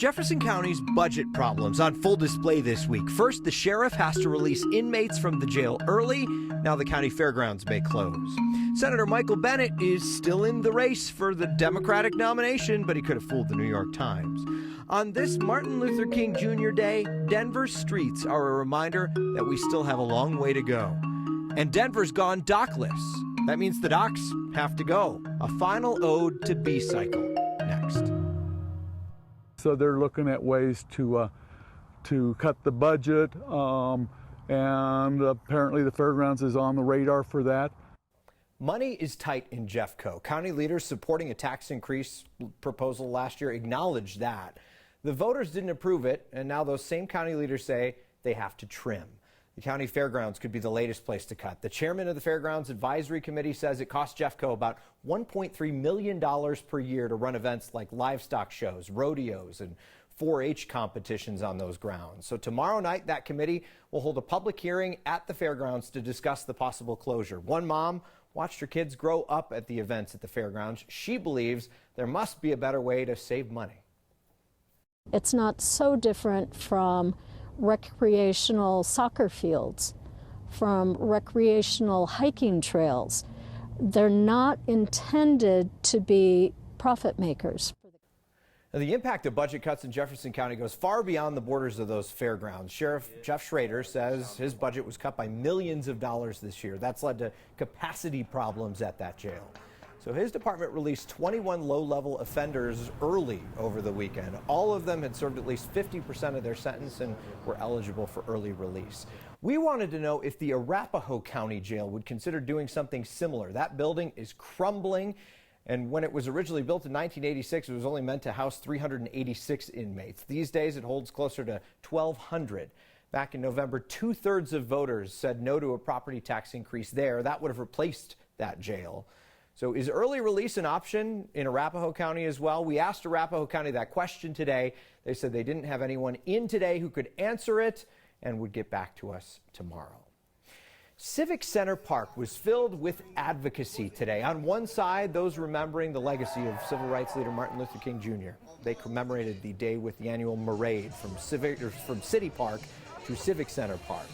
Jefferson County's budget problems on full display this week. First, the sheriff has to release inmates from the jail early. Now the county fairgrounds may close. Senator Michael Bennet is still in the race for the Democratic nomination, but he could have fooled the New York Times. On this Martin Luther King Jr. Day, Denver's streets are a reminder that we still have a long way to go. And Denver's gone dockless. That means the docks have to go. A final ode to B-Cycle next. So they're looking at ways to cut the budget, and apparently the fairgrounds is on the radar for that. Money is tight in Jeffco. County leaders supporting a tax increase proposal last year acknowledged that. The voters didn't approve it, and now those same county leaders say they have to trim. The county fairgrounds could be the latest place to cut. The chairman of the Fairgrounds Advisory Committee says it costs Jeffco about $1.3 million per year to run events like livestock shows, rodeos, and 4-H competitions on those grounds. So tomorrow night, that committee will hold a public hearing at the fairgrounds to discuss the possible closure. One mom watched her kids grow up at the events at the fairgrounds. She believes there must be a better way to save money. It's not so different from recreational soccer fields, from recreational hiking trails. They're not intended to be profit makers. Now, the impact of budget cuts in Jefferson County goes far beyond the borders of those fairgrounds. Sheriff Jeff Schrader says his budget was cut by millions of dollars this year. That's led to capacity problems at that jail. So his department released 21 low-level offenders early over the weekend. All of them had served at least 50% of their sentence and were eligible for early release. We wanted to know if the Arapahoe County Jail would consider doing something similar. That building is crumbling, and when it was originally built in 1986, it was only meant to house 386 inmates. These days, it holds closer to 1,200. Back in November, 2/3 of voters said no to a property tax increase there. That would have replaced that jail. So is early release an option in Arapahoe County as well? We asked Arapahoe County that question today. They said they didn't have anyone in today who could answer it and would get back to us tomorrow. Civic Center Park was filled with advocacy today. On one side, those remembering the legacy of civil rights leader Martin Luther King Jr. They commemorated the day with the annual parade from City Park to Civic Center Park.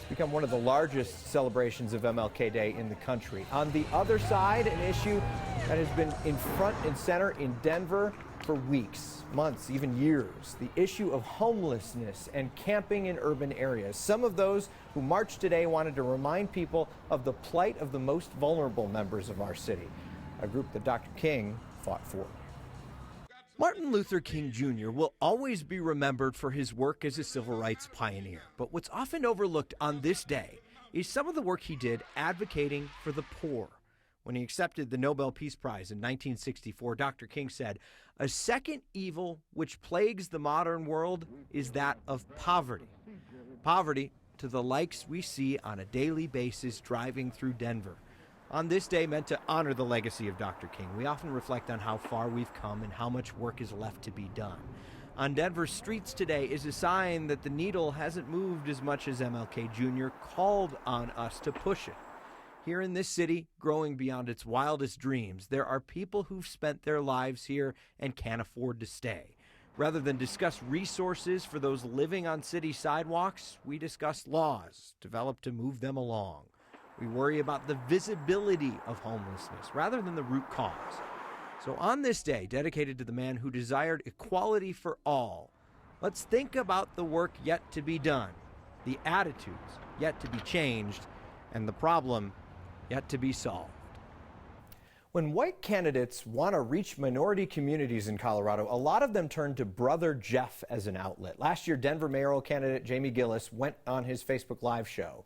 Become one of the largest celebrations of MLK Day in the country. On the other side, an issue that has been in front and center in Denver for weeks, months, even years. The issue of homelessness and camping in urban areas. Some of those who marched today wanted to remind people of the plight of the most vulnerable members of our city, a group that Dr. King fought for. Martin Luther King Jr. will always be remembered for his work as a civil rights pioneer. But what's often overlooked on this day is some of the work he did advocating for the poor. When he accepted the Nobel Peace Prize in 1964, Dr. King said, "A second evil which plagues the modern world is that of poverty. Poverty to the likes we see on a daily basis driving through Denver." On this day meant to honor the legacy of Dr. King, we often reflect on how far we've come and how much work is left to be done. On Denver's streets today is a sign that the needle hasn't moved as much as MLK Jr. called on us to push it. Here in this city, growing beyond its wildest dreams, there are people who've spent their lives here and can't afford to stay. Rather than discuss resources for those living on city sidewalks, we discuss laws developed to move them along. We worry about the visibility of homelessness rather than the root cause. So on this day, dedicated to the man who desired equality for all, let's think about the work yet to be done, the attitudes yet to be changed, and the problem yet to be solved. When white candidates want to reach minority communities in Colorado, a lot of them turn to Brother Jeff as an outlet. Last year, Denver mayoral candidate Jamie Gillis went on his Facebook Live show.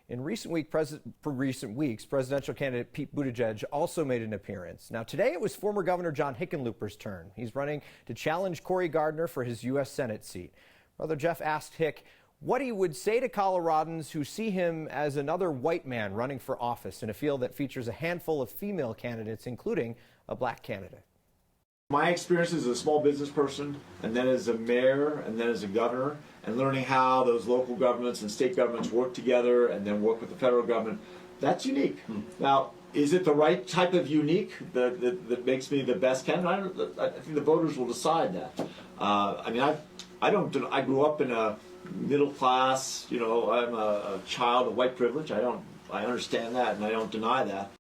In recent weeks, presidential candidate Pete Buttigieg also made an appearance. Now, today it was former Governor John Hickenlooper's turn. He's running to challenge Cory Gardner for his U.S. Senate seat. Brother Jeff asked Hick what he would say to Coloradans who see him as another white man running for office in a field that features a handful of female candidates, including a black candidate. My experience as a small business person, and then as a mayor, and then as a governor, and learning how those local governments and state governments work together and then work with the federal government, that's unique. Now, Is it the right type of unique that makes me the best candidate? I think the voters will decide that. I mean, I grew up in a middle class. You know, I'm a child of white privilege. I understand that, and I don't deny that.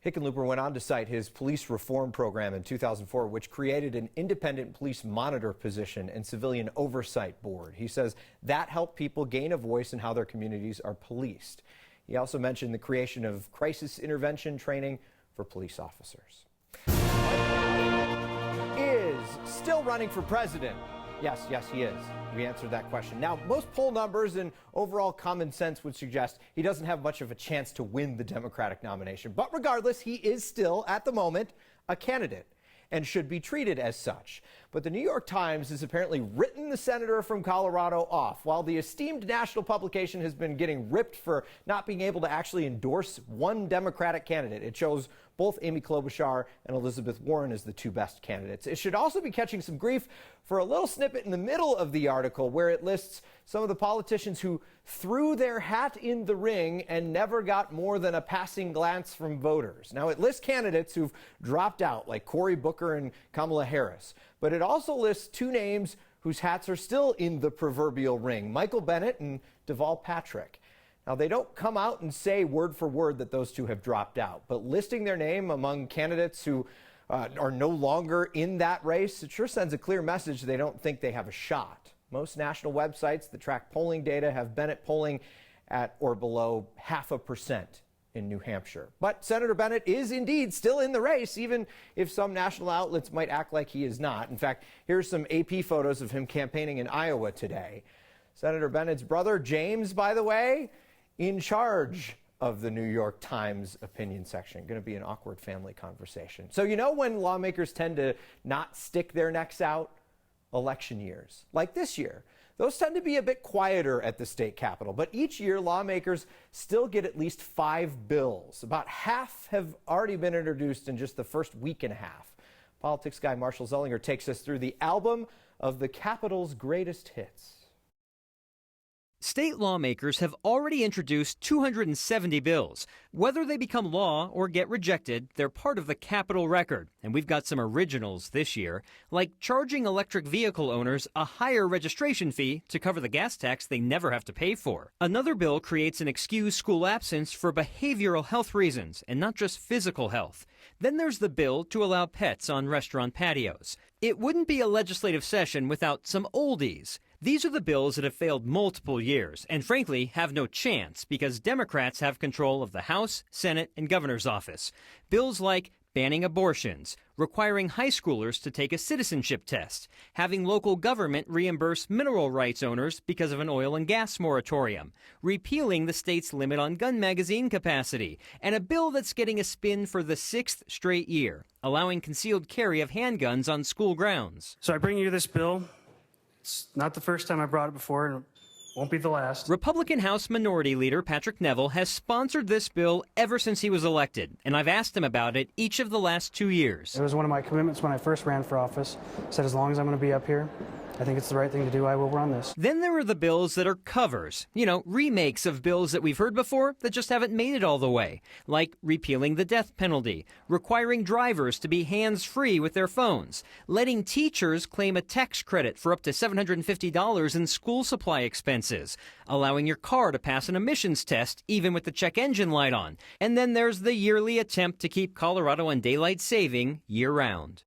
Hickenlooper went on to cite his police reform program in 2004, which created an independent police monitor position and civilian oversight board. He says that helped people gain a voice in how their communities are policed. He also mentioned the creation of crisis intervention training for police officers. Is still running for president? Yes, he is. We answered that question. Now, most poll numbers and overall common sense would suggest he doesn't have much of a chance to win the Democratic nomination. But regardless, he is still, at the moment, a candidate and should be treated as such. But the New York Times has apparently written the senator from Colorado off, while the esteemed national publication has been getting ripped for not being able to actually endorse one Democratic candidate. It shows both Amy Klobuchar and Elizabeth Warren as the two best candidates. It should also be catching some grief for a little snippet in the middle of the article where it lists some of the politicians who threw their hat in the ring and never got more than a passing glance from voters. Now, it lists candidates who've dropped out, like Cory Booker and Kamala Harris. But it also lists two names whose hats are still in the proverbial ring, Michael Bennet and Deval Patrick. Now, they don't come out and say word for word that those two have dropped out, but listing their name among candidates who are no longer in that race, it sure sends a clear message they don't think they have a shot. Most national websites that track polling data have Bennet polling at or below 0.5% in New Hampshire. But Senator Bennet is indeed still in the race, even if some national outlets might act like he is not. In fact, here's some AP photos of him campaigning in Iowa today. Senator Bennett's brother, James, by the way, in charge of the New York Times opinion section. Going to be an awkward family conversation. So you know when lawmakers tend to not stick their necks out? Election years, like this year. Those tend to be a bit quieter at the state capitol, but each year lawmakers still get at least 5 bills. About half have already been introduced in just the first week and a half. Politics guy Marshall Zellinger takes us through the album of the Capitol's greatest hits. State lawmakers have already introduced 270 bills. Whether they become law or get rejected, they're part of the Capitol record. And we've got some originals this year, like charging electric vehicle owners a higher registration fee to cover the gas tax they never have to pay for. Another bill creates an excused school absence for behavioral health reasons and not just physical health. Then there's the bill to allow pets on restaurant patios. It wouldn't be a legislative session without some oldies. These are the bills that have failed multiple years and, frankly, have no chance because Democrats have control of the House, Senate, and governor's office. Bills like banning abortions, requiring high schoolers to take a citizenship test, having local government reimburse mineral rights owners because of an oil and gas moratorium, repealing the state's limit on gun magazine capacity, and a bill that's getting a spin for the 6th straight year, allowing concealed carry of handguns on school grounds. So I bring you this bill. It's not the first time I brought it before, and it won't be the last. Republican House Minority Leader Patrick Neville has sponsored this bill ever since he was elected, and I've asked him about it each of the last 2 years. It was one of my commitments when I first ran for office. I said, as long as I'm going to be up here, I think it's the right thing to do. I will run this. Then there are the bills that are covers. You know, remakes of bills that we've heard before that just haven't made it all the way. Like repealing the death penalty, requiring drivers to be hands-free with their phones, letting teachers claim a tax credit for up to $750 in school supply expenses, allowing your car to pass an emissions test even with the check engine light on. And then there's the yearly attempt to keep Colorado on daylight saving year-round.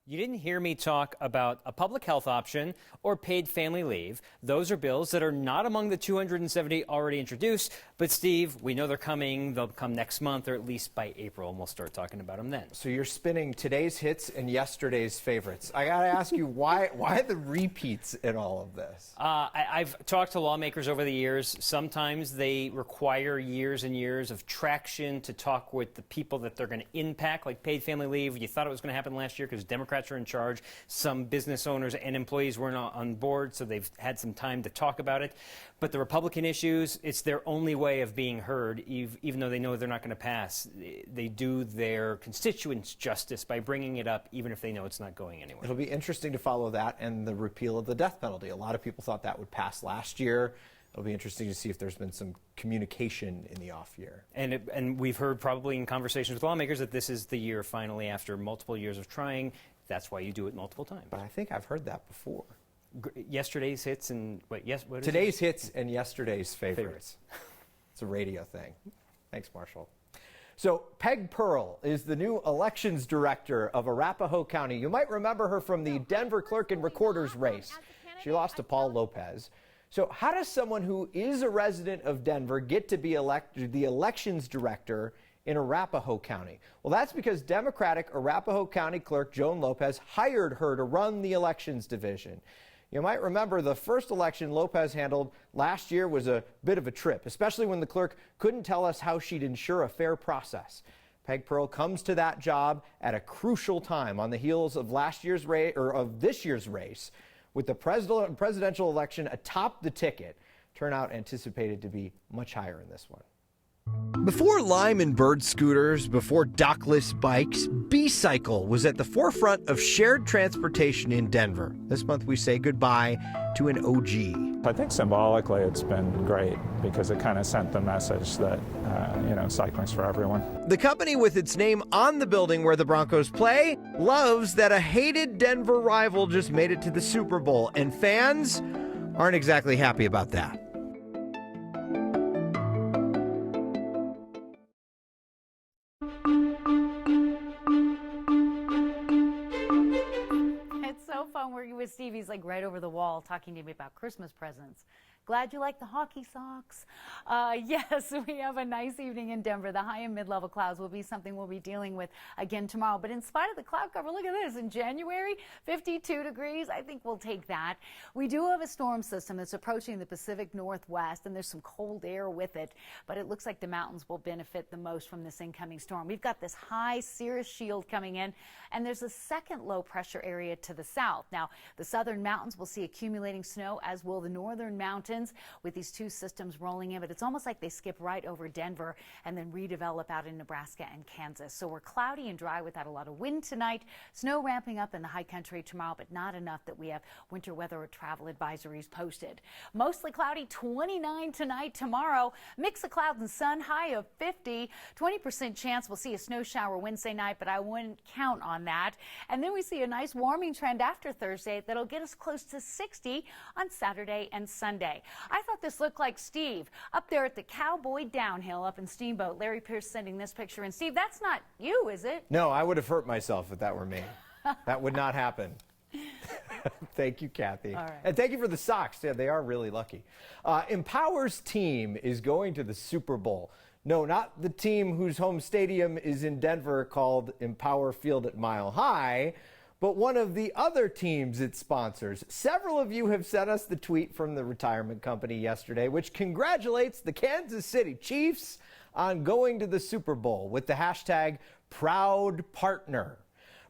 You didn't hear me talk about a public health option or paid family leave. Those are bills that are not among the 270 already introduced. But, Steve, we know they're coming. They'll come next month or at least by April, and we'll start talking about them then. So you're spinning today's hits and yesterday's favorites. I got to ask you, why the repeats in all of this? I've talked to lawmakers over the years. Sometimes they require years and years of traction to talk with the people that they're going to impact, like paid family leave. You thought it was going to happen last year because Democrats are in charge. Some business owners and employees weren't on board, so they've had some time to talk about it. But the Republican issues, it's their only way of being heard, even though they know they're not going to pass. They do their constituents justice by bringing it up, even if they know it's not going anywhere. It'll be interesting to follow that and the repeal of the death penalty. A lot of people thought that would pass last year. It'll be interesting to see if there's been some communication in the off year. And we've heard probably in conversations with lawmakers that this is the year finally after multiple years of trying. That's why you do it multiple times. But I think I've heard that before. Yesterday's hits and what is Today's hits and yesterday's favorites. It's a radio thing. Thanks, Marshall. So Peg Pearl is the new elections director of Arapahoe County. You might remember her from the Denver clerk and recorder's race. She lost to Paul Lopez. So how does someone who is a resident of Denver get to be elected the elections director in Arapahoe County? Well, that's because Democratic Arapahoe County Clerk Joan Lopez hired her to run the elections division. You might remember the first election Lopez handled last year was a bit of a trip, especially when the clerk couldn't tell us how she'd ensure a fair process. Peg Pearl comes to that job at a crucial time on the heels of this year's race, with the presidential election atop the ticket. Turnout anticipated to be much higher in this one. Before Lime and Bird scooters, before dockless bikes, B-Cycle was at the forefront of shared transportation in Denver. This month we say goodbye to an OG. I think symbolically it's been great because it kind of sent the message that, cycling's for everyone. The company with its name on the building where the Broncos play loves that a hated Denver rival just made it to the Super Bowl, and fans aren't exactly happy about that. Working with Steve, he's like right over the wall talking to me about Christmas presents. Glad you like the hockey socks. Yes, we have a nice evening in Denver. The high and mid-level clouds will be something we'll be dealing with again tomorrow. But in spite of the cloud cover, look at this. In January, 52 degrees. I think we'll take that. We do have a storm system that's approaching the Pacific Northwest, and there's some cold air with it. But it looks like the mountains will benefit the most from this incoming storm. We've got this high cirrus shield coming in, and there's a second low pressure area to the south. Now, the southern mountains will see accumulating snow, as will the northern mountains, with these two systems rolling in, but it's almost like they skip right over Denver and then redevelop out in Nebraska and Kansas. So we're cloudy and dry without a lot of wind tonight. Snow ramping up in the high country tomorrow, but not enough that we have winter weather or travel advisories posted. Mostly cloudy, 29 tonight. Tomorrow, mix of clouds and sun, high of 50. 20% chance we'll see a snow shower Wednesday night, but I wouldn't count on that. And then we see a nice warming trend after Thursday that'll get us close to 60 on Saturday and Sunday. I thought this looked like Steve up there at the Cowboy Downhill up in Steamboat. Larry Pierce sending this picture. And Steve, that's not you, is it? No, I would have hurt myself if that were me. That would not happen. Thank you, Kathy. All right. And thank you for the socks. Yeah, they are really lucky. Empower's team is going to the Super Bowl. No, not the team whose home stadium is in Denver called Empower Field at Mile High, but one of the other teams it sponsors. Several of you have sent us the tweet from the retirement company yesterday, which congratulates the Kansas City Chiefs on going to the Super Bowl with the hashtag #ProudPartner.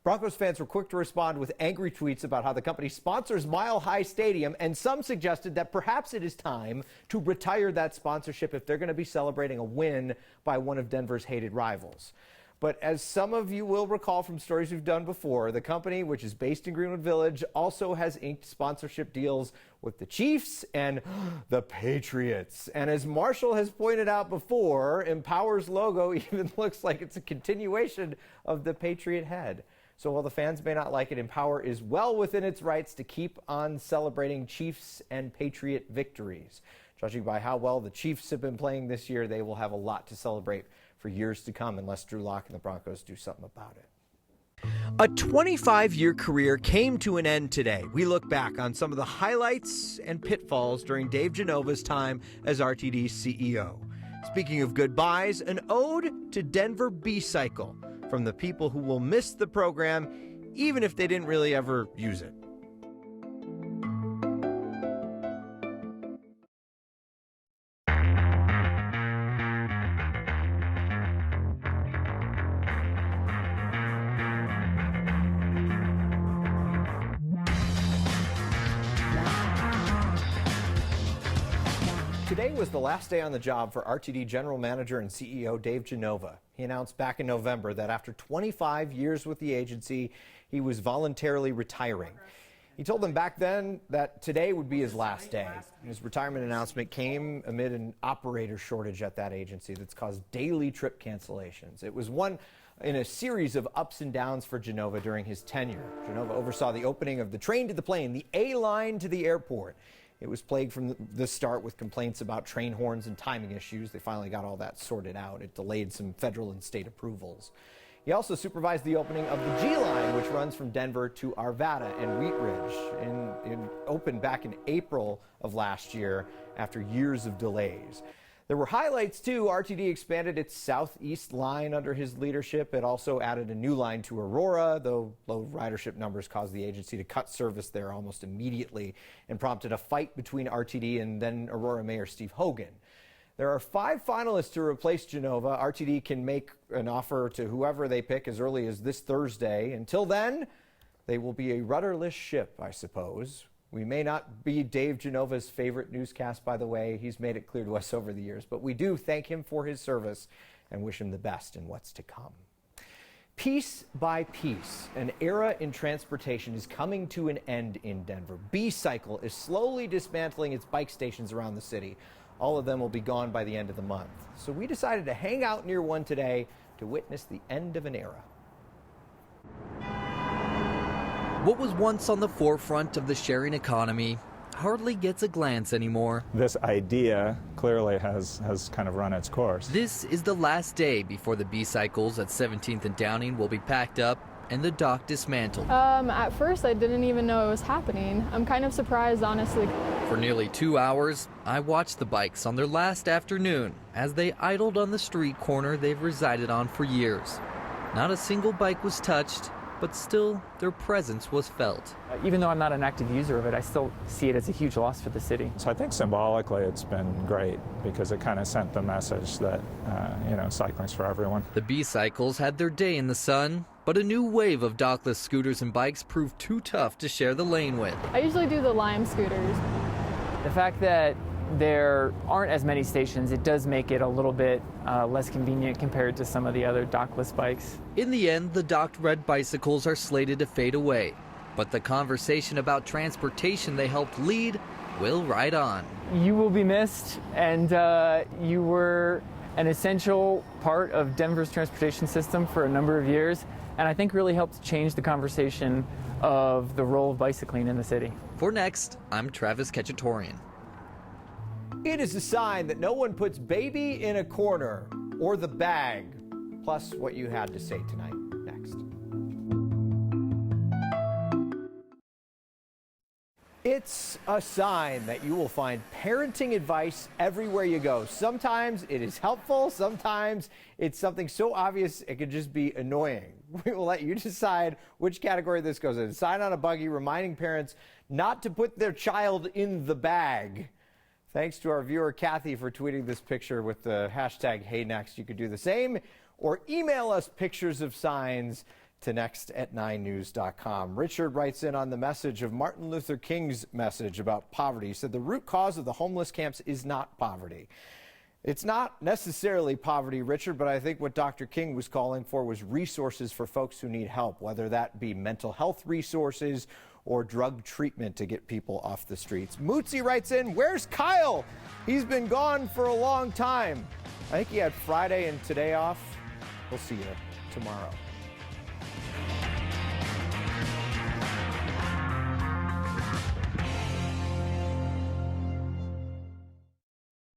Broncos fans were quick to respond with angry tweets about how the company sponsors Mile High Stadium, and some suggested that perhaps it is time to retire that sponsorship if they're going to be celebrating a win by one of Denver's hated rivals. But as some of you will recall from stories we've done before, the company, which is based in Greenwood Village, also has inked sponsorship deals with the Chiefs and the Patriots. And as Marshall has pointed out before, Empower's logo even looks like it's a continuation of the Patriot head. So while the fans may not like it, Empower is well within its rights to keep on celebrating Chiefs and Patriot victories. Judging by how well the Chiefs have been playing this year, they will have a lot to celebrate for years to come unless Drew Lock and the Broncos do something about it. A 25-year career came to an end today. We look back on some of the highlights and pitfalls during Dave Genova's time as RTD's CEO. Speaking of goodbyes, an ode to Denver B-Cycle from the people who will miss the program even if they didn't really ever use it. Today was the last day on the job for RTD General Manager and CEO Dave Genova. He announced back in November that after 25 years with the agency, he was voluntarily retiring. He told them back then that today would be his last day. His retirement announcement came amid an operator shortage at that agency that's caused daily trip cancellations. It was one in a series of ups and downs for Genova during his tenure. Genova oversaw the opening of the train to the plane, the A line to the airport. It was plagued from the start with complaints about train horns and timing issues. They finally got all that sorted out. It delayed some federal and state approvals. He also supervised the opening of the G line, which runs from Denver to Arvada and Wheat Ridge. It opened back in April of last year after years of delays. There were highlights too. RTD expanded its southeast line under his leadership. It also added a new line to Aurora, though low ridership numbers caused the agency to cut service there almost immediately and prompted a fight between RTD and then Aurora Mayor Steve Hogan. There are 5 finalists to replace Genova. RTD can make an offer to whoever they pick as early as this Thursday. Until then, they will be a rudderless ship, I suppose. We may not be Dave Genova's favorite newscast, by the way. He's made it clear to us over the years, but we do thank him for his service and wish him the best in what's to come. Piece by piece, an era in transportation is coming to an end in Denver. B-Cycle is slowly dismantling its bike stations around the city. All of them will be gone by the end of the month. So we decided to hang out near one today to witness the end of an era. What was once on the forefront of the sharing economy hardly gets a glance anymore. This idea clearly has kind of run its course. This is the last day before the B-Cycles at 17th and Downing will be packed up and the dock dismantled. At first I didn't even know it was happening. I'm kind of surprised, honestly. For nearly 2 hours, I watched the bikes on their last afternoon as they idled on the street corner they've resided on for years. Not a single bike was touched, but still their presence was felt. Even though I'm not an active user of it, I still see it as a huge loss for the city. So I think symbolically it's been great because it kind of sent the message that, cycling's for everyone. The B-Cycles had their day in the sun, but a new wave of dockless scooters and bikes proved too tough to share the lane with. I usually do the Lime scooters. The fact that there aren't as many stations, it does make it a little bit less convenient compared to some of the other dockless bikes. In the end, the docked red bicycles are slated to fade away, but the conversation about transportation they helped lead will ride on. You will be missed, and you were an essential part of Denver's transportation system for a number of years, and I think really helped change the conversation of the role of bicycling in the city. For Next, I'm Travis Ketchatorian. It is a sign that no one puts baby in a corner or the bag, plus what you had to say tonight. Next. It's a sign that you will find parenting advice everywhere you go. Sometimes it is helpful, sometimes it's something so obvious it could just be annoying. We will let you decide which category this goes in. Sign on a buggy reminding parents not to put their child in the bag. Thanks to our viewer Kathy for tweeting this picture with the hashtag HeyNext. You could do the same or email us pictures of signs to next@9news.com. Richard writes in on the message of Martin Luther King's message about poverty. He said the root cause of the homeless camps is not poverty. It's not necessarily poverty, Richard, but I think what Dr. King was calling for was resources for folks who need help, whether that be mental health resources or drug treatment to get people off the streets. Mootsie writes in, where's Kyle? He's been gone for a long time. I think he had Friday and today off. We'll see you tomorrow.